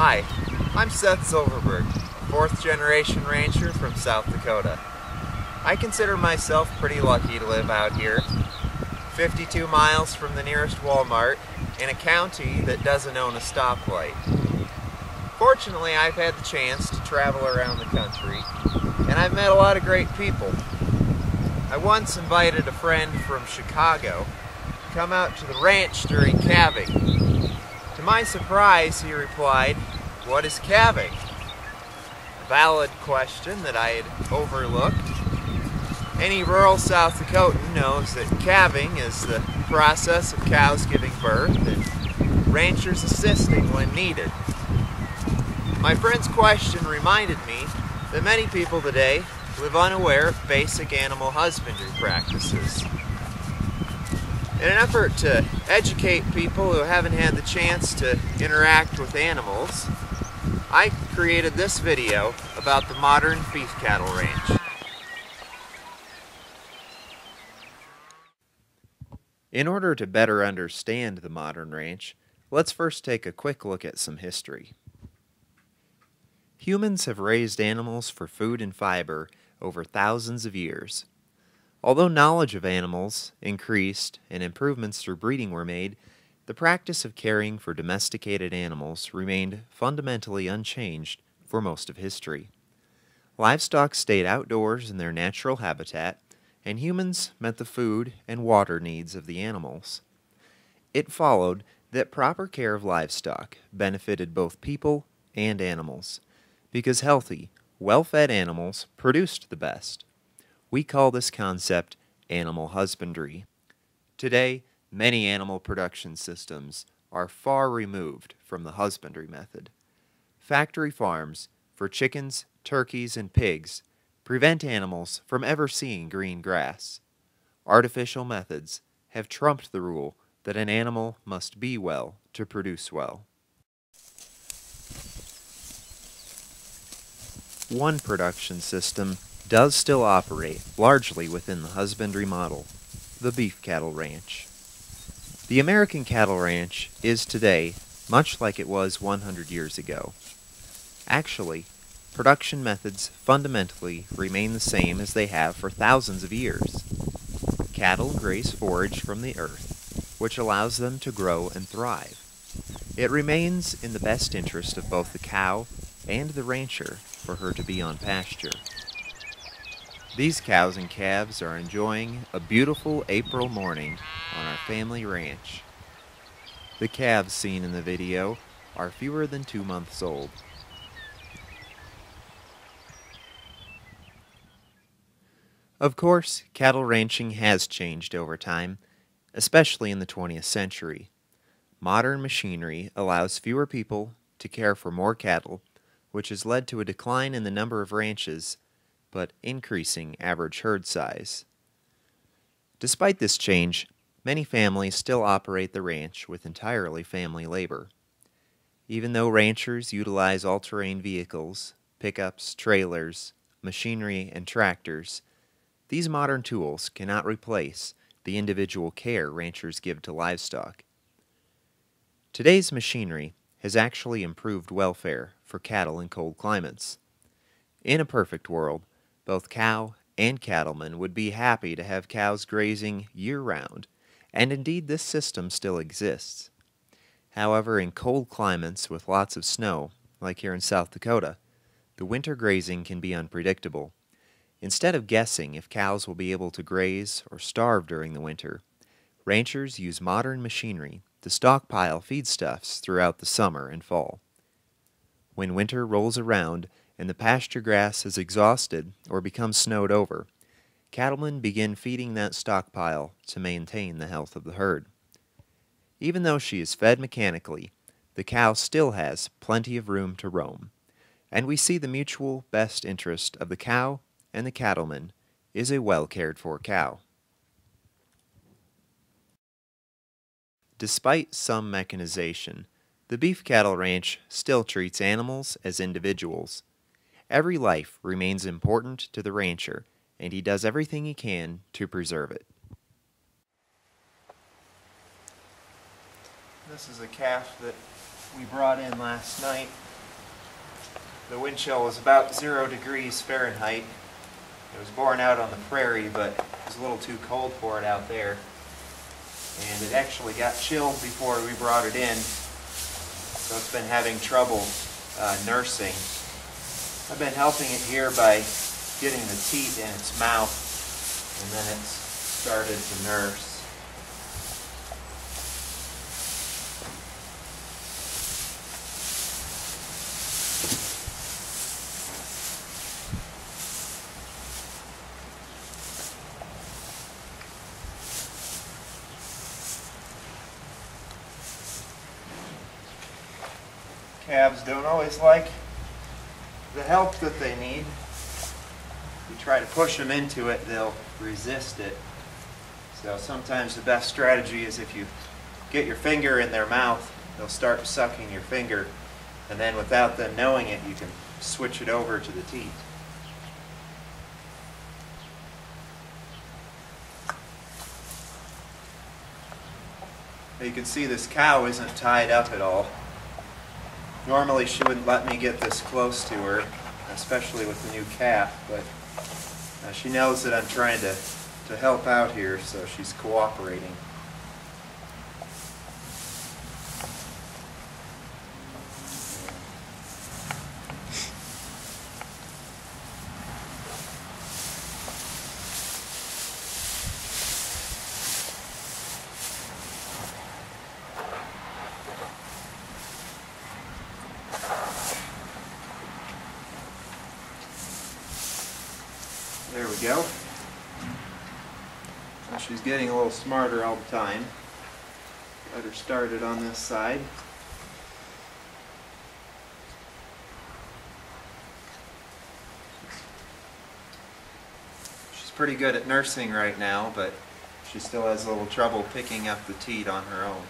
Hi, I'm Seth Silverberg, a fourth-generation rancher from South Dakota. I consider myself pretty lucky to live out here, 52 miles from the nearest Walmart, in a county that doesn't own a stoplight. Fortunately, I've had the chance to travel around the country, and I've met a lot of great people. I once invited a friend from Chicago to come out to the ranch during calving. To my surprise, he replied, "What is calving?" A valid question that I had overlooked. Any rural South Dakotan knows that calving is the process of cows giving birth and ranchers assisting when needed. My friend's question reminded me that many people today live unaware of basic animal husbandry practices. In an effort to educate people who haven't had the chance to interact with animals, I created this video about the modern beef cattle ranch. In order to better understand the modern ranch, let's first take a quick look at some history. Humans have raised animals for food and fiber over thousands of years. Although knowledge of animals increased and improvements through breeding were made, the practice of caring for domesticated animals remained fundamentally unchanged for most of history. Livestock stayed outdoors in their natural habitat, and humans met the food and water needs of the animals. It followed that proper care of livestock benefited both people and animals, because healthy, well-fed animals produced the best. We call this concept animal husbandry. Today, many animal production systems are far removed from the husbandry method. Factory farms for chickens, turkeys, and pigs prevent animals from ever seeing green grass. Artificial methods have trumped the rule that an animal must be well to produce well. One production system does still operate largely within the husbandry model, the beef cattle ranch. The American cattle ranch is today much like it was 100 years ago. Actually, production methods fundamentally remain the same as they have for thousands of years. Cattle graze forage from the earth, which allows them to grow and thrive. It remains in the best interest of both the cow and the rancher for her to be on pasture. These cows and calves are enjoying a beautiful April morning on our family ranch. The calves seen in the video are fewer than 2 months old. Of course, cattle ranching has changed over time, especially in the 20th century. Modern machinery allows fewer people to care for more cattle, which has led to a decline in the number of ranches, but increasing average herd size. Despite this change, many families still operate the ranch with entirely family labor. Even though ranchers utilize all-terrain vehicles, pickups, trailers, machinery, and tractors, these modern tools cannot replace the individual care ranchers give to livestock. Today's machinery has actually improved welfare for cattle in cold climates. In a perfect world, both cow and cattlemen would be happy to have cows grazing year-round, and indeed this system still exists. However, in cold climates with lots of snow, like here in South Dakota, the winter grazing can be unpredictable. Instead of guessing if cows will be able to graze or starve during the winter, ranchers use modern machinery to stockpile feedstuffs throughout the summer and fall. When winter rolls around and the pasture grass is exhausted or becomes snowed over, cattlemen begin feeding that stockpile to maintain the health of the herd. Even though she is fed mechanically, the cow still has plenty of room to roam, and we see the mutual best interest of the cow and the cattleman is a well-cared-for cow. Despite some mechanization, the beef cattle ranch still treats animals as individuals. Every life remains important to the rancher, and he does everything he can to preserve it. This is a calf that we brought in last night The wind chill was about 0 degrees Fahrenheit. It was born out on the prairie, but it was a little too cold for it out there. And it actually got chilled before we brought it in, so it's been having trouble nursing. I've been helping it here by getting the teat in its mouth, and then it's started to nurse. Calves don't always like the help that they need. If you try to push them into it, they'll resist it. So sometimes the best strategy is if you get your finger in their mouth, they'll start sucking your finger, and then without them knowing it, you can switch it over to the teat. You can see this cow isn't tied up at all. Normally she wouldn't let me get this close to her, especially with the new calf, but she knows that I'm trying to help out here, so she's cooperating. There we go. Well, she's getting a little smarter all the time. Got her started on this side. She's pretty good at nursing right now, but she still has a little trouble picking up the teat on her own.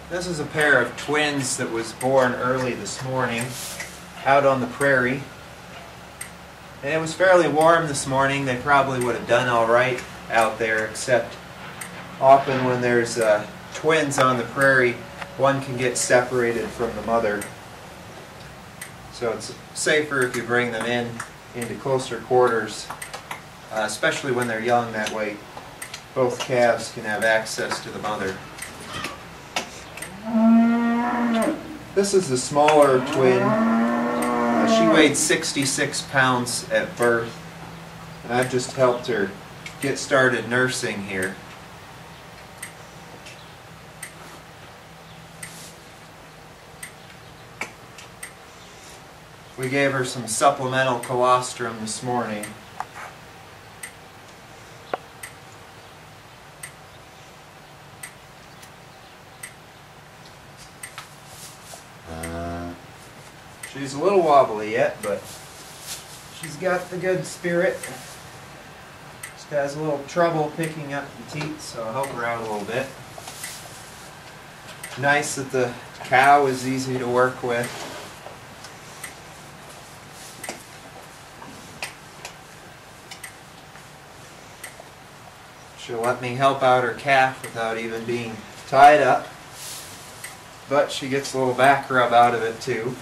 This is a pair of twins that was born early this morning out on the prairie. And it was fairly warm this morning. They probably would have done all right out there, except often when there's twins on the prairie, one can get separated from the mother. So it's safer if you bring them into closer quarters, especially when they're young. That way both calves can have access to the mother. This is the smaller twin. She weighed 66 pounds at birth, and I've just helped her get started nursing here. We gave her some supplemental colostrum this morning. She's a little wobbly yet, but she's got the good spirit. Just has a little trouble picking up the teat, so I'll help her out a little bit. Nice that the cow is easy to work with. She'll let me help out her calf without even being tied up, but she gets a little back rub out of it too.